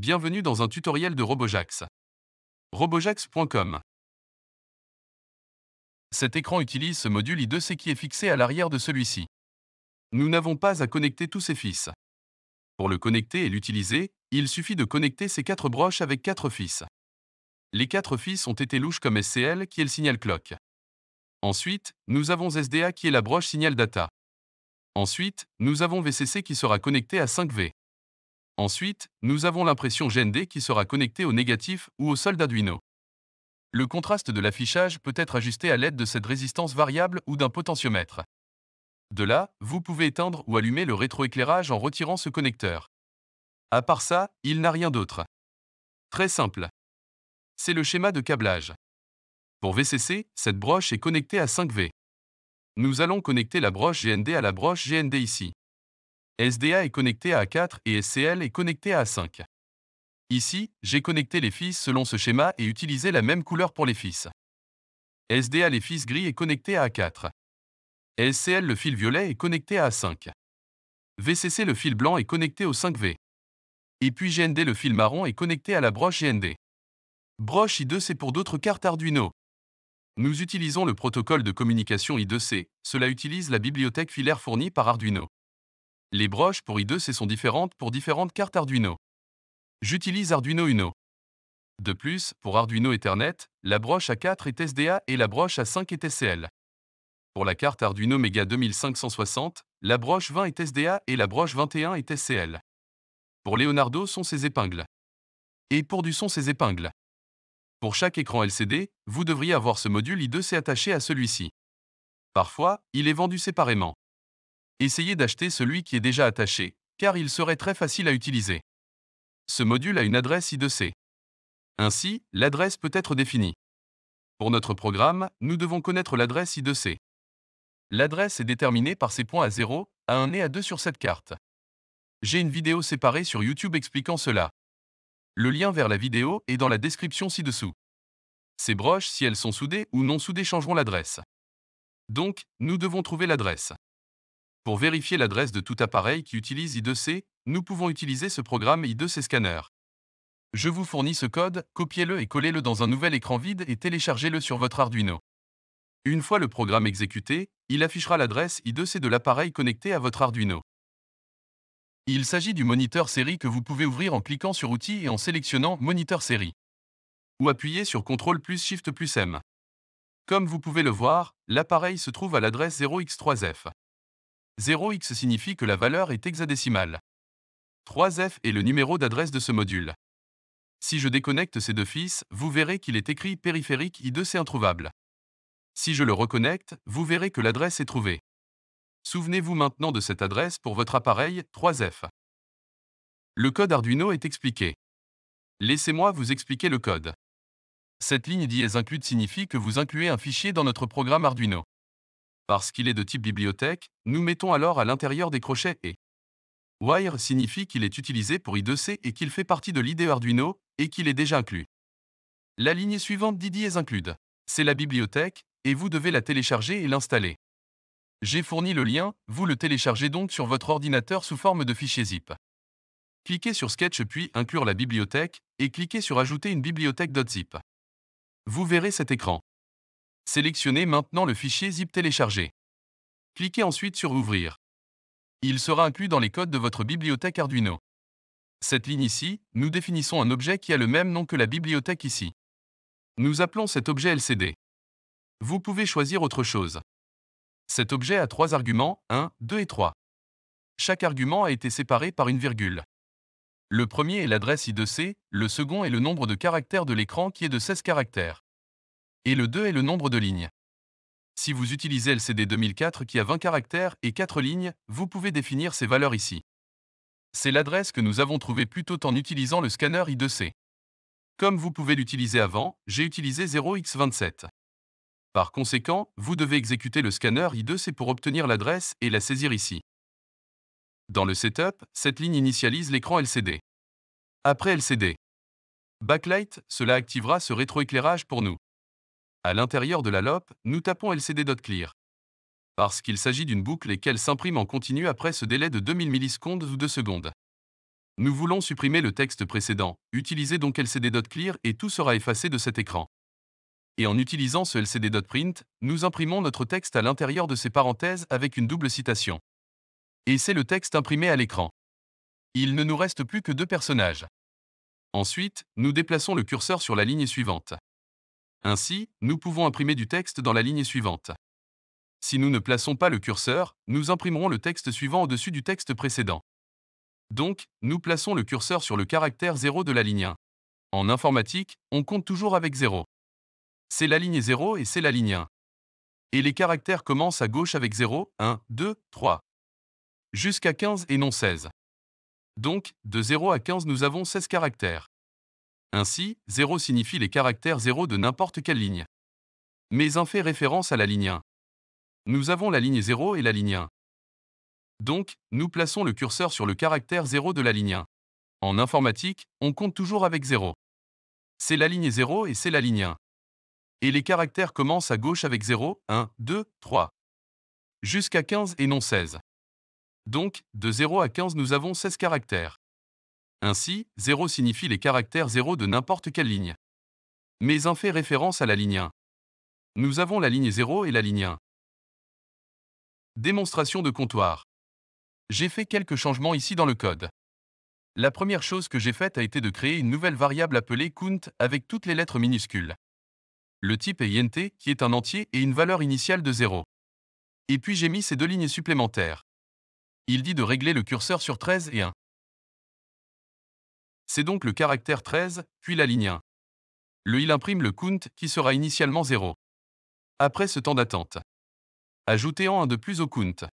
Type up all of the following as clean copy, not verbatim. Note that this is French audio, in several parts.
Bienvenue dans un tutoriel de RoboJax. robojax.com. Cet écran utilise ce module I2C qui est fixé à l'arrière de celui-ci. Nous n'avons pas à connecter tous ces fils. Pour le connecter et l'utiliser, il suffit de connecter ces 4 broches avec 4 fils. Les 4 fils ont été louches comme SCL qui est le signal clock. Ensuite, nous avons SDA qui est la broche signal data. Ensuite, nous avons VCC qui sera connecté à 5V. Ensuite, nous avons l'impression GND qui sera connectée au négatif ou au solde Arduino. Le contraste de l'affichage peut être ajusté à l'aide de cette résistance variable ou d'un potentiomètre. De là, vous pouvez éteindre ou allumer le rétroéclairage en retirant ce connecteur. À part ça, il n'a rien d'autre. Très simple. C'est le schéma de câblage. Pour VCC, cette broche est connectée à 5V. Nous allons connecter la broche GND à la broche GND ici. SDA est connecté à A4 et SCL est connecté à A5. Ici, j'ai connecté les fils selon ce schéma et utilisé la même couleur pour les fils. SDA les fils gris est connecté à A4. SCL le fil violet est connecté à A5. VCC le fil blanc est connecté au 5V. Et puis GND le fil marron est connecté à la broche GND. Broche I2C pour d'autres cartes Arduino. Nous utilisons le protocole de communication I2C, cela utilise la bibliothèque filaire fournie par Arduino. Les broches pour I2C sont différentes pour différentes cartes Arduino. J'utilise Arduino Uno. De plus, pour Arduino Ethernet, la broche A4 est SDA et la broche A5 est SCL. Pour la carte Arduino Mega 2560, la broche 20 est SDA et la broche 21 est SCL. Pour Leonardo sont ses épingles. Et pour du son ses épingles. Pour chaque écran LCD, vous devriez avoir ce module I2C attaché à celui-ci. Parfois, il est vendu séparément. Essayez d'acheter celui qui est déjà attaché, car il serait très facile à utiliser. Ce module a une adresse I2C. Ainsi, l'adresse peut être définie. Pour notre programme, nous devons connaître l'adresse I2C. L'adresse est déterminée par ces points à 0, à 1 et à 2 sur cette carte. J'ai une vidéo séparée sur YouTube expliquant cela. Le lien vers la vidéo est dans la description ci-dessous. Ces broches, si elles sont soudées ou non soudées, changeront l'adresse. Donc, nous devons trouver l'adresse. Pour vérifier l'adresse de tout appareil qui utilise I2C, nous pouvons utiliser ce programme I2C Scanner. Je vous fournis ce code, copiez-le et collez-le dans un nouvel écran vide et téléchargez-le sur votre Arduino. Une fois le programme exécuté, il affichera l'adresse I2C de l'appareil connecté à votre Arduino. Il s'agit du moniteur série que vous pouvez ouvrir en cliquant sur Outils et en sélectionnant Moniteur série. Ou appuyer sur CTRL plus Shift plus M. Comme vous pouvez le voir, l'appareil se trouve à l'adresse 0x3f. 0x signifie que la valeur est hexadécimale. 3f est le numéro d'adresse de ce module. Si je déconnecte ces deux fils, vous verrez qu'il est écrit périphérique I2C introuvable. Si je le reconnecte, vous verrez que l'adresse est trouvée. Souvenez-vous maintenant de cette adresse pour votre appareil 3f. Le code Arduino est expliqué. Laissez-moi vous expliquer le code. Cette ligne dièse include signifie que vous incluez un fichier dans notre programme Arduino. Parce qu'il est de type bibliothèque, nous mettons alors à l'intérieur des crochets et. Wire signifie qu'il est utilisé pour I2C et qu'il fait partie de l'IDE Arduino et qu'il est déjà inclus. La ligne suivante dit dièse include. C'est la bibliothèque et vous devez la télécharger et l'installer. J'ai fourni le lien, vous le téléchargez donc sur votre ordinateur sous forme de fichier zip. Cliquez sur Sketch puis Inclure la bibliothèque et cliquez sur Ajouter une bibliothèque.zip. Vous verrez cet écran. Sélectionnez maintenant le fichier zip téléchargé. Cliquez ensuite sur Ouvrir. Il sera inclus dans les codes de votre bibliothèque Arduino. Cette ligne ici, nous définissons un objet qui a le même nom que la bibliothèque ici. Nous appelons cet objet LCD. Vous pouvez choisir autre chose. Cet objet a 3 arguments, 1, 2 et 3. Chaque argument a été séparé par une virgule. Le premier est l'adresse I2C, le second est le nombre de caractères de l'écran qui est de 16 caractères. Et le 2 est le nombre de lignes. Si vous utilisez LCD 2004 qui a 20 caractères et 4 lignes, vous pouvez définir ces valeurs ici. C'est l'adresse que nous avons trouvée plus tôt en utilisant le scanner I2C. Comme vous pouvez l'utiliser avant, j'ai utilisé 0x27. Par conséquent, vous devez exécuter le scanner I2C pour obtenir l'adresse et la saisir ici. Dans le setup, cette ligne initialise l'écran LCD. Après LCD. Backlight, cela activera ce rétroéclairage pour nous. À l'intérieur de la LOP, nous tapons lcd.clear. Parce qu'il s'agit d'une boucle et qu'elle s'imprime en continu après ce délai de 2000 millisecondes ou 2 secondes. Nous voulons supprimer le texte précédent. Utilisez donc lcd.clear et tout sera effacé de cet écran. Et en utilisant ce lcd.print, nous imprimons notre texte à l'intérieur de ces parenthèses avec une double citation. Et c'est le texte imprimé à l'écran. Il ne nous reste plus que deux personnages. Ensuite, nous déplaçons le curseur sur la ligne suivante. Ainsi, nous pouvons imprimer du texte dans la ligne suivante. Si nous ne plaçons pas le curseur, nous imprimerons le texte suivant au-dessus du texte précédent. Donc, nous plaçons le curseur sur le caractère 0 de la ligne 1. En informatique, on compte toujours avec 0. C'est la ligne 0 et c'est la ligne 1. Et les caractères commencent à gauche avec 0, 1, 2, 3. Jusqu'à 15 et non 16. Donc, de 0 à 15 nous avons 16 caractères. Ainsi, 0 signifie les caractères 0 de n'importe quelle ligne. Mais 1 fait référence à la ligne 1. Nous avons la ligne 0 et la ligne 1. Donc, nous plaçons le curseur sur le caractère 0 de la ligne 1. En informatique, on compte toujours avec 0. C'est la ligne 0 et c'est la ligne 1. Et les caractères commencent à gauche avec 0, 1, 2, 3. Jusqu'à 15 et non 16. Donc, de 0 à 15 nous avons 16 caractères. Ainsi, 0 signifie les caractères 0 de n'importe quelle ligne. Mais 1 fait référence à la ligne 1. Nous avons la ligne 0 et la ligne 1. Démonstration de comptoir. J'ai fait quelques changements ici dans le code. La première chose que j'ai faite a été de créer une nouvelle variable appelée count avec toutes les lettres minuscules. Le type est int, qui est un entier et une valeur initiale de 0. Et puis j'ai mis ces deux lignes supplémentaires. Il dit de régler le curseur sur 13 et 1. C'est donc le caractère 13, puis la ligne 1. Il imprime le count qui sera initialement 0. Après ce temps d'attente. Ajoutez un de plus au count.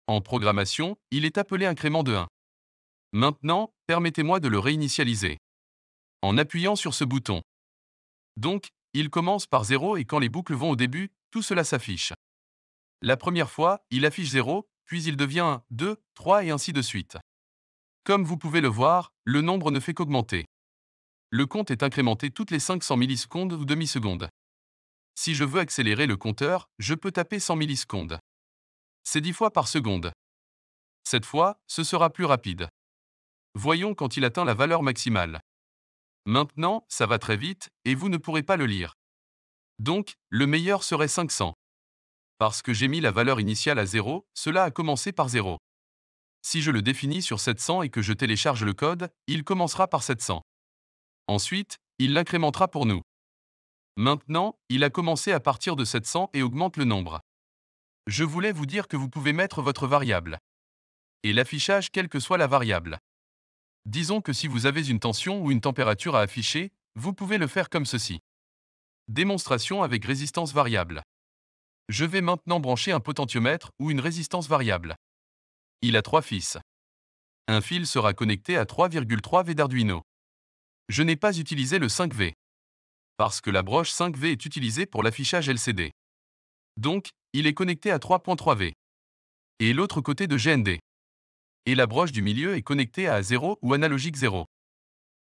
En programmation, il est appelé incrément de 1. Maintenant, permettez-moi de le réinitialiser. En appuyant sur ce bouton. Donc, il commence par 0 et quand les boucles vont au début, tout cela s'affiche. La première fois, il affiche 0, puis il devient 1, 2, 3 et ainsi de suite. Comme vous pouvez le voir, le nombre ne fait qu'augmenter. Le compte est incrémenté toutes les 500 millisecondes ou demi-secondes. Si je veux accélérer le compteur, je peux taper 100 millisecondes. C'est 10 fois par seconde. Cette fois, ce sera plus rapide. Voyons quand il atteint la valeur maximale. Maintenant, ça va très vite, et vous ne pourrez pas le lire. Donc, le meilleur serait 500. Parce que j'ai mis la valeur initiale à 0, cela a commencé par 0. Si je le définis sur 700 et que je télécharge le code, il commencera par 700. Ensuite, il l'incrémentera pour nous. Maintenant, il a commencé à partir de 700 et augmente le nombre. Je voulais vous dire que vous pouvez mettre votre variable. Et l'affichage quelle que soit la variable. Disons que si vous avez une tension ou une température à afficher, vous pouvez le faire comme ceci. Démonstration avec résistance variable. Je vais maintenant brancher un potentiomètre ou une résistance variable. Il a 3 fils. Un fil sera connecté à 3,3 V d'Arduino. Je n'ai pas utilisé le 5V. Parce que la broche 5V est utilisée pour l'affichage LCD. Donc, il est connecté à 3.3 V. Et l'autre côté de GND. Et la broche du milieu est connectée à 0 ou analogique 0.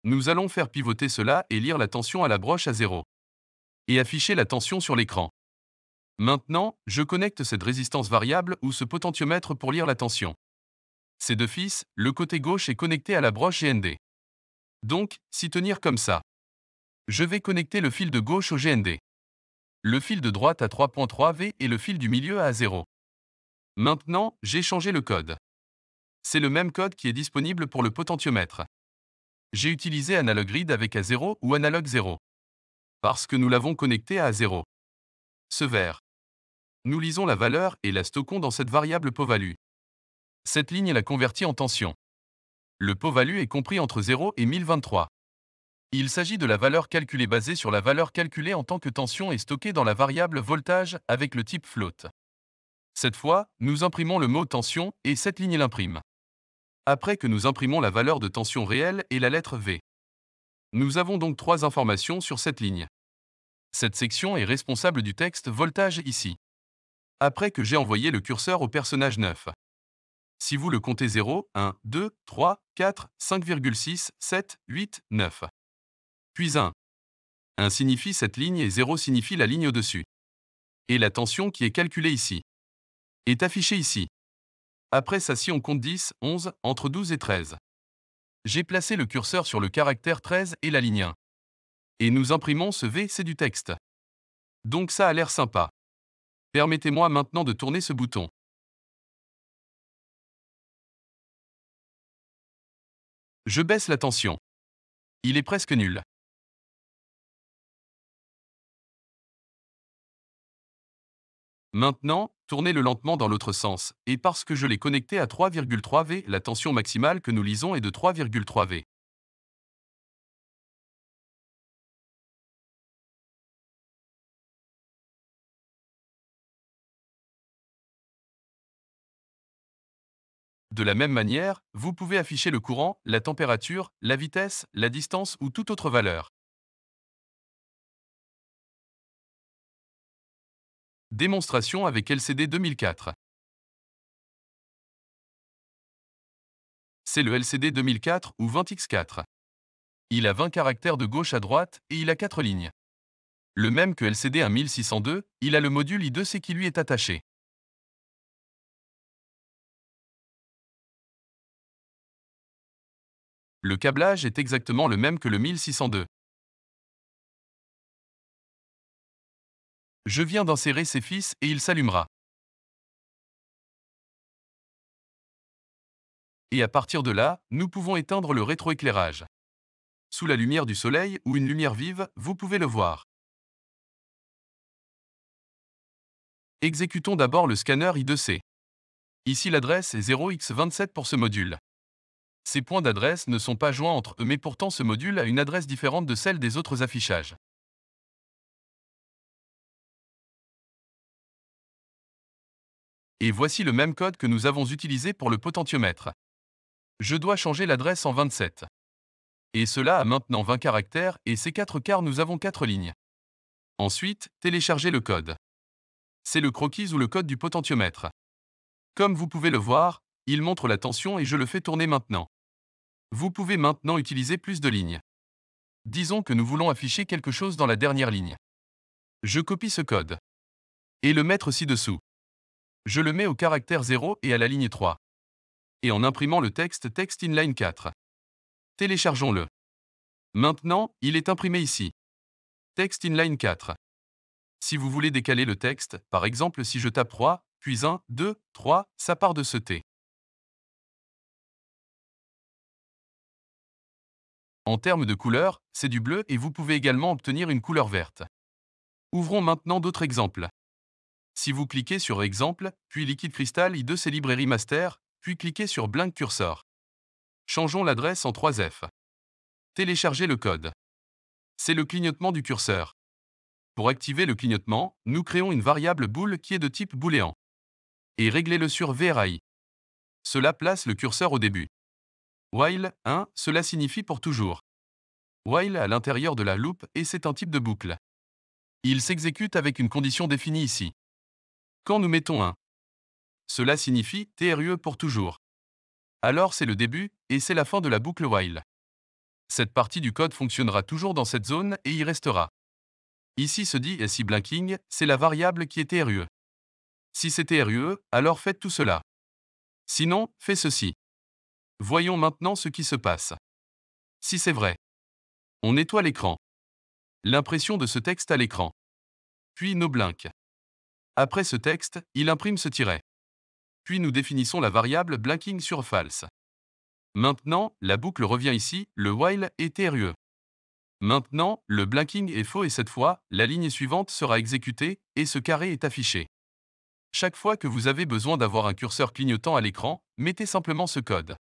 Nous allons faire pivoter cela et lire la tension à la broche à 0. Et afficher la tension sur l'écran. Maintenant, je connecte cette résistance variable ou ce potentiomètre pour lire la tension. Ces deux fils, le côté gauche est connecté à la broche GND. Donc, s'y tenir comme ça. Je vais connecter le fil de gauche au GND. Le fil de droite à 3.3 V et le fil du milieu à 0. Maintenant, j'ai changé le code. C'est le même code qui est disponible pour le potentiomètre. J'ai utilisé Analog Read avec A0 ou Analog 0. Parce que nous l'avons connecté à A0. Ce vert. Nous lisons la valeur et la stockons dans cette variable povalue. Cette ligne la convertit en tension. Le povalue est compris entre 0 et 1023. Il s'agit de la valeur calculée basée sur la valeur calculée en tant que tension et stockée dans la variable voltage avec le type float. Cette fois, nous imprimons le mot tension et cette ligne l'imprime. Après que nous imprimons la valeur de tension réelle et la lettre V. Nous avons donc 3 informations sur cette ligne. Cette section est responsable du texte voltage ici. Après que j'ai envoyé le curseur au personnage 9. Si vous le comptez 0, 1, 2, 3, 4, 5,6, 7, 8, 9. Puis 1. 1 signifie cette ligne et 0 signifie la ligne au-dessus. Et la tension qui est calculée ici est affichée ici. Après ça si on compte 10, 11, entre 12 et 13. J'ai placé le curseur sur le caractère 13 et la ligne 1. Et nous imprimons ce V, c'est du texte. Donc ça a l'air sympa. Permettez-moi maintenant de tourner ce bouton. Je baisse la tension. Il est presque nul. Maintenant, tournez-le lentement dans l'autre sens, et parce que je l'ai connecté à 3,3 V, la tension maximale que nous lisons est de 3,3 V. De la même manière, vous pouvez afficher le courant, la température, la vitesse, la distance ou toute autre valeur. Démonstration avec LCD 2004. C'est le LCD 2004 ou 20x4. Il a 20 caractères de gauche à droite et il a 4 lignes. Le même que LCD 1602, il a le module I2C qui lui est attaché. Le câblage est exactement le même que le 1602. Je viens d'insérer ses fils et il s'allumera. Et à partir de là, nous pouvons éteindre le rétroéclairage. Sous la lumière du soleil ou une lumière vive, vous pouvez le voir. Exécutons d'abord le scanner I2C. Ici l'adresse est 0x27 pour ce module. Ces points d'adresse ne sont pas joints entre eux mais pourtant ce module a une adresse différente de celle des autres affichages. Et voici le même code que nous avons utilisé pour le potentiomètre. Je dois changer l'adresse en 27. Et cela a maintenant 20 caractères et ces 4 car nous avons 4 lignes. Ensuite, téléchargez le code. C'est le croquis ou le code du potentiomètre. Comme vous pouvez le voir, il montre la tension et je le fais tourner maintenant. Vous pouvez maintenant utiliser plus de lignes. Disons que nous voulons afficher quelque chose dans la dernière ligne. Je copie ce code. Et le mettre ci-dessous. Je le mets au caractère 0 et à la ligne 3. Et en imprimant le texte Text Inline 4. Téléchargeons-le. Maintenant, il est imprimé ici. Text Inline 4. Si vous voulez décaler le texte, par exemple si je tape 3, puis 1, 2, 3, ça part de ce T. En termes de couleur, c'est du bleu et vous pouvez également obtenir une couleur verte. Ouvrons maintenant d'autres exemples. Si vous cliquez sur Exemple, puis Liquid Crystal I2C Librairie Master, puis cliquez sur Blank Cursor. Changeons l'adresse en 3F. Téléchargez le code. C'est le clignotement du curseur. Pour activer le clignotement, nous créons une variable bool qui est de type booléen. Et réglez-le sur VRI. Cela place le curseur au début. While 1, cela signifie pour toujours. While à l'intérieur de la loupe et c'est un type de boucle. Il s'exécute avec une condition définie ici. Quand nous mettons 1, cela signifie TRUE pour toujours. Alors c'est le début et c'est la fin de la boucle while. Cette partie du code fonctionnera toujours dans cette zone et y restera. Ici se dit SI blinking, c'est la variable qui est TRUE. Si c'est TRUE, alors faites tout cela. Sinon, faites ceci. Voyons maintenant ce qui se passe. Si c'est vrai, on nettoie l'écran. L'impression de ce texte à l'écran. Puis no blink. Après ce texte, il imprime ce tiret. Puis nous définissons la variable blinking sur false. Maintenant, la boucle revient ici, le while est TRUE. Maintenant, le blinking est faux et cette fois, la ligne suivante sera exécutée et ce carré est affiché. Chaque fois que vous avez besoin d'avoir un curseur clignotant à l'écran, mettez simplement ce code.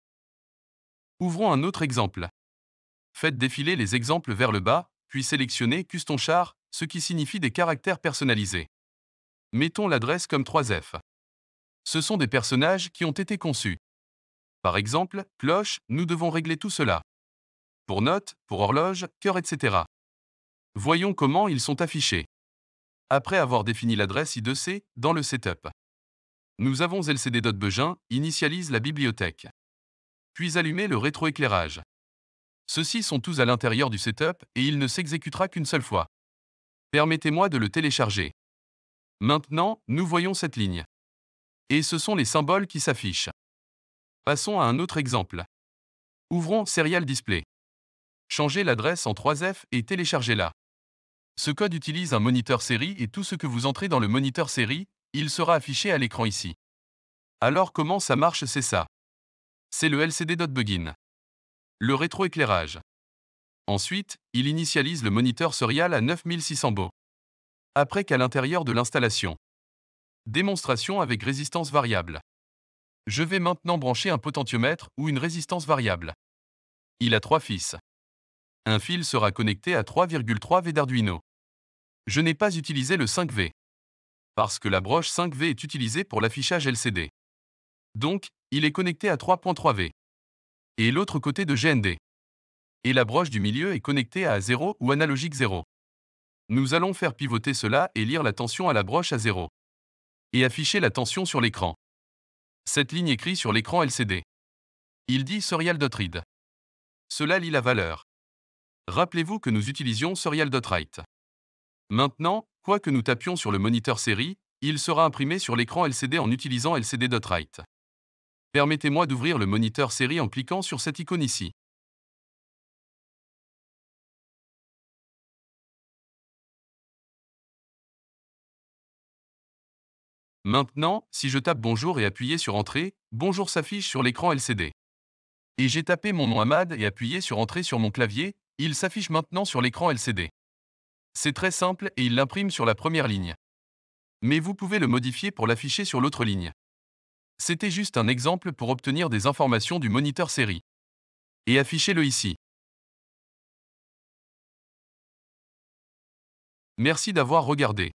Ouvrons un autre exemple. Faites défiler les exemples vers le bas, puis sélectionnez Custom Char, ce qui signifie des caractères personnalisés. Mettons l'adresse comme 3F. Ce sont des personnages qui ont été conçus. Par exemple, cloche, nous devons régler tout cela. Pour note, pour horloge, cœur, etc. Voyons comment ils sont affichés. Après avoir défini l'adresse I2C, dans le setup, nous avons lcd.begin, initialise la bibliothèque. Puis allumez le rétroéclairage. Ceux-ci sont tous à l'intérieur du setup et il ne s'exécutera qu'une seule fois. Permettez-moi de le télécharger. Maintenant, nous voyons cette ligne. Et ce sont les symboles qui s'affichent. Passons à un autre exemple. Ouvrons Serial Display. Changez l'adresse en 3F et téléchargez-la. Ce code utilise un moniteur série et tout ce que vous entrez dans le moniteur série, il sera affiché à l'écran ici. Alors comment ça marche, c'est ça. C'est le LCD.Begin. Le rétroéclairage. Ensuite, il initialise le moniteur serial à 9600 baux. Après qu'à l'intérieur de l'installation. Démonstration avec résistance variable. Je vais maintenant brancher un potentiomètre ou une résistance variable. Il a 3 fils. Un fil sera connecté à 3,3 V d'Arduino. Je n'ai pas utilisé le 5V. Parce que la broche 5V est utilisée pour l'affichage LCD. Donc, il est connecté à 3.3V. Et l'autre côté de GND. Et la broche du milieu est connectée à 0 ou analogique 0. Nous allons faire pivoter cela et lire la tension à la broche à 0. Et afficher la tension sur l'écran. Cette ligne écrit sur l'écran LCD. Il dit serial.read. Cela lit la valeur. Rappelez-vous que nous utilisions serial.write. Maintenant, quoi que nous tapions sur le moniteur série, il sera imprimé sur l'écran LCD en utilisant lcd.write. Permettez-moi d'ouvrir le moniteur série en cliquant sur cette icône ici. Maintenant, si je tape bonjour et appuyé sur entrée, bonjour s'affiche sur l'écran LCD. Et j'ai tapé mon nom Ahmad et appuyé sur entrée sur mon clavier, il s'affiche maintenant sur l'écran LCD. C'est très simple et il l'imprime sur la première ligne. Mais vous pouvez le modifier pour l'afficher sur l'autre ligne. C'était juste un exemple pour obtenir des informations du moniteur série. Et affichez-le ici. Merci d'avoir regardé.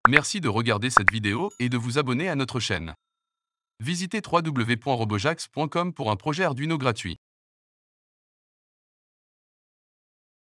Merci de regarder cette vidéo et de vous abonner à notre chaîne. Visitez www.robojax.com pour un projet Arduino gratuit.